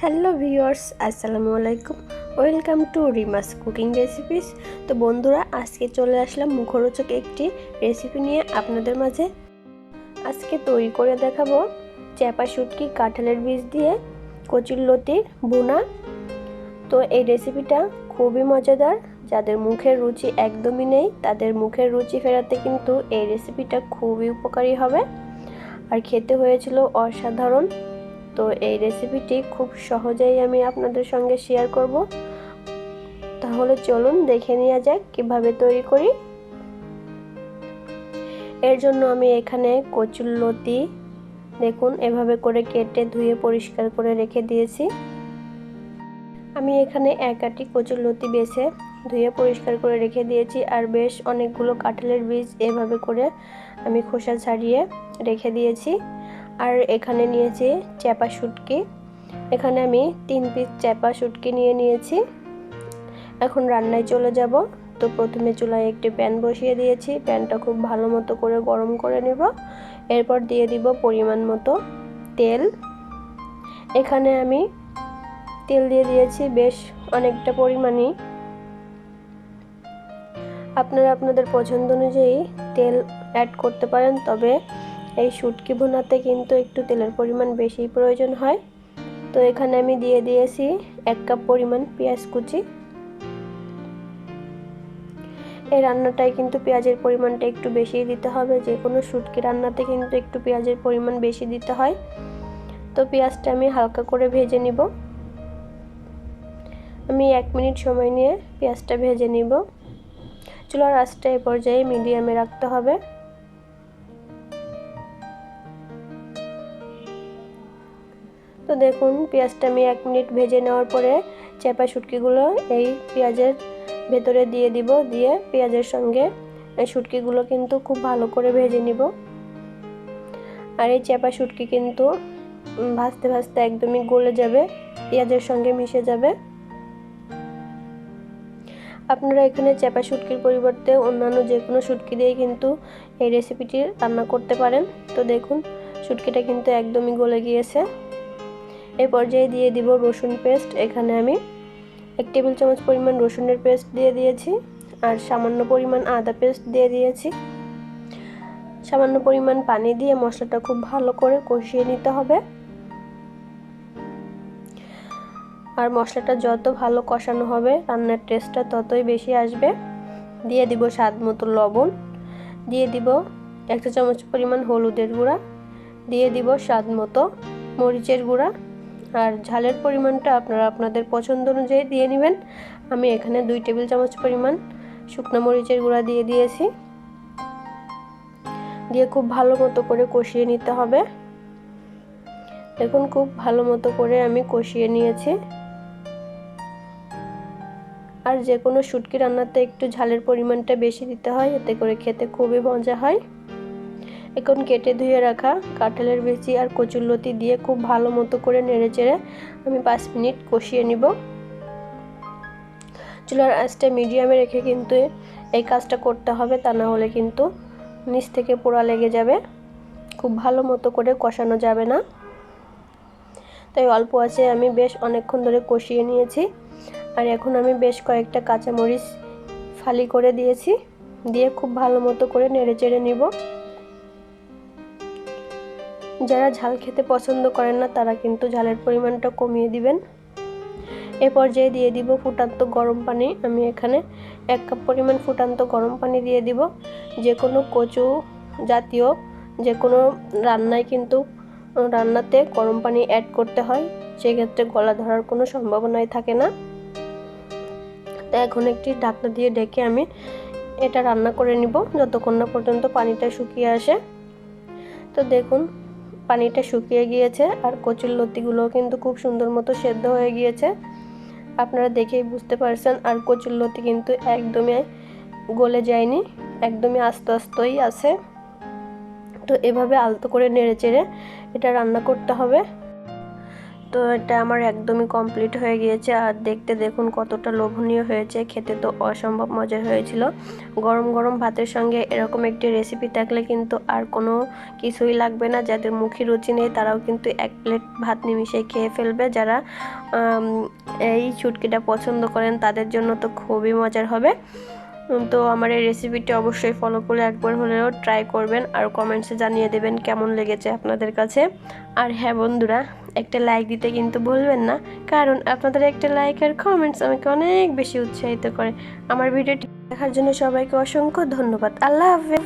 Hello viewers, আসসালামু আলাইকুম। Welcome to রিমাস cooking recipes. তো বন্ধুরা, আজকে চলে আসলাম মুখরোচক একটি রেসিপি নিয়ে আপনাদের মাঝে। আজকে তৈরি করে দেখাবো চ্যাপা শুটকি কাঁঠালের বীজ দিয়ে কচুরলতির ভুনা। তো এই রেসিপিটা খুবই মজাদার। যাদের মুখের রুচি একদমই নেই তাদের মুখের রুচি ফেরাতে কিন্তু এই রেসিপিটা খুবই উপকারী হবে, আর খেতে হয়েছিল অসাধারণ। তো এই রেসিপিটি খুব সহজেই আমি আপনাদের সঙ্গে শেয়ার করব। তাহলে চলুন দেখে নেওয়া যাক কিভাবে তৈরি করি। এর জন্য আমি এখানে কচুরলতি দেখুন এভাবে করে কেটে ধুয়ে পরিষ্কার করে রেখে দিয়েছি। আমি এখানে এক আটি কচুরলতি বেছে ধুয়ে পরিষ্কার করে রেখে দিয়েছি, আর বেশ অনেকগুলো কাঁঠালের বীজ এভাবে করে আমি খোসা ছাড়িয়ে রেখে দিয়েছি। আর এখানে নিয়েছি চ্যাপা শুটকি। এখানে আমি 3 পিস চ্যাপা শুটকি নিয়ে নিয়েছি। এখন রান্নায় চলে যাব। তো প্রথমে চুলায় একটি প্যান বসিয়ে দিয়েছি। প্যানটা খুব ভালো মতো করে গরম করে নেব। এরপর দিয়ে দিব পরিমাণ মতো তেল। এখানে আমি তেল দিয়ে দিয়েছি বেশ অনেকটা পরিমাণই। আপনারা আপনাদের পছন্দ অনুযায়ী তেল অ্যাড করতে পারেন, তবে এই শুটকি ভুনাতে কিন্তু একটু তেলের পরিমাণ বেশি প্রয়োজন হয়। তো এখানে আমি দিয়ে দিয়েছি 1 কাপ পরিমাণ পেঁয়াজ কুচি। এই রান্নাটায় কিন্তু পেঁয়াজের পরিমাণটা একটু বেশি দিতে হবে। যে কোনো শুটকি রান্নাতে কিন্তু একটু পেঁয়াজের পরিমাণ বেশি দিতে হয়। তো পেঁয়াজটা আমি হালকা করে ভেজে নিব। আমি 1 মিনিট সময় নিয়ে পেঁয়াজটা ভেজে নিব। চুলার আঁচটা এই পর্যায়ে মিডিয়ামে রাখতে হবে। তো দেখুন পেঁয়াজটা আমি 1 মিনিট ভেজে নেওয়ার পরে চ্যাপা শুটকিগুলো এই পেঁয়াজের ভেতরে দিয়ে দিব। দিয়ে পেঁয়াজের সঙ্গে এই শুটকিগুলো কিন্তু খুব ভালো করে ভেজে নিব। আর এই চ্যাপা শুটকি কিন্তু ভাজতে ভাজতে একদমই গলে যাবে, পেঁয়াজের সঙ্গে মিশে যাবে। আপনারা এখানে চ্যাপা শুটকির পরিবর্তে অন্যান্য যে কোনো শুটকি দিয়ে কিন্তু এই রেসিপিটি রান্না করতে পারেন। তো দেখুন শুটকিটা কিন্তু একদমই গলে গিয়েছে। এই পর্যায়ে দিয়ে দিব রসুন পেস্ট। এখানে আমি 1 টেবিল চামচ পরিমাণ রসুনের পেস্ট দিয়ে দিয়েছি, আর সামান্য পরিমাণ আদা পেস্ট দিয়ে দিয়েছি। সামান্য পরিমাণ পানি দিয়ে মশলাটা খুব ভালো করে কষিয়ে নিতে হবে। আর মশলাটা যত ভালো কষানো হবে রান্নার টেস্টটা ততই বেশি আসবে। দিয়ে দিব স্বাদ মতো লবণ, দিয়ে দিব 1 চা চামচ পরিমাণ হলুদের গুঁড়া, দিয়ে দিব স্বাদ মতো মরিচের গুঁড়া। আর ঝালের পরিমাণটা আপনারা আপনাদের পছন্দ অনুযায়ী দিয়ে নেবেন। আমি এখানে 2 টেবিল চামচ পরিমাণ শুকনো মরিচের গুঁড়া দিয়ে দিয়েছি। দিয়ে খুব ভালো মতো করে কষিয়ে নিতে হবে। দেখুন খুব ভালো মতো করে আমি কষিয়ে নিয়েছি। আর যে কোনো শুটকি রান্নাতে একটু ঝালের পরিমাণটা বেশি দিতে হয়, এতে করে খেতে খুবই মজা হয়। এখন কেটে ধুয়ে রাখা কাঁঠালের বিচি আর কচুরলতি দিয়ে খুব ভালো মতো করে নেড়েচেড়ে আমি 5 মিনিট কষিয়ে নিব। চুলার আঁচটা মিডিয়ামে রেখে কিন্তু এই কাজটা করতে হবে, তা না হলে কিন্তু নিচ থেকে পোড়া লেগে যাবে, খুব ভালো মতো করে কষানো যাবে না। তাই অল্প আঁচে আমি বেশ অনেকক্ষণ ধরে কষিয়ে নিয়েছি। আর এখন আমি বেশ কয়েকটা কাঁচামরিচ ফালি করে দিয়েছি। দিয়ে খুব ভালো মতো করে নেড়েচেড়ে নিব। যারা ঝাল খেতে পছন্দ করেন না তারা কিন্তু ঝালের পরিমাণটা কমিয়ে দিবেন। এ পর্যায়ে দিয়ে দিব ফুটান্ত গরম পানি। আমি এখানে 1 কাপ পরিমাণ ফুটান্ত গরম পানি দিয়ে দিব। যে কোনো কচু জাতীয় যে কোনো রান্নায় কিন্তু রান্নাতে গরম পানি অ্যাড করতে হয়, সেক্ষেত্রে গলা ধরার কোনো সম্ভাবনাই থাকে না। তো এখন একটি ঢাকনা দিয়ে ঢেকে আমি এটা রান্না করে নিব যতক্ষণ না পর্যন্ত পানিটা শুকিয়ে আসে। তো দেখুন পানিটা শুকিয়ে গিয়েছে, আর কচুরলতিগুলো কিন্তু খুব সুন্দর মতো সেদ্ধ হয়ে গিয়েছে, আপনারা দেখেই বুঝতে পারছেন। আর কচুরলতি কিন্তু একদমই গলে যায়নি, একদমই আস্তে আস্তেই আছে। তো এভাবে আলতো করে নেড়েচেড়ে এটা রান্না করতে হবে। তো এটা আমার একদমই কমপ্লিট হয়ে গিয়েছে। আর দেখতে দেখুন কতটা লোভনীয় হয়েছে, খেতে তো অসম্ভব মজার হয়েছিল। গরম গরম ভাতের সঙ্গে এরকম একটি রেসিপি থাকলে কিন্তু আর কোনো কিছুই লাগবে না। যাদের মুখে রুচি নেই তারাও কিন্তু এক প্লেট ভাত নিমিশে খেয়ে ফেলবে। যারা এই শুটকিটা পছন্দ করেন তাদের জন্য তো খুবই মজার হবে। তো আমার এই রেসিপিটি অবশ্যই ফলো করে একবার হলেও ট্রাই করবেন আর কমেন্টসে জানিয়ে দেবেন কেমন লেগেছে আপনাদের কাছে। আর হ্যাঁ বন্ধুরা, একটা লাইক দিতে কিন্তু ভুলবেন না, কারণ আপনাদের একটা লাইক আর কমেন্টস আমাকে অনেক বেশি উৎসাহিত করে। আমার ভিডিওটি দেখার জন্য সবাইকে অসংখ্য ধন্যবাদ। আল্লাহ হাফেজ।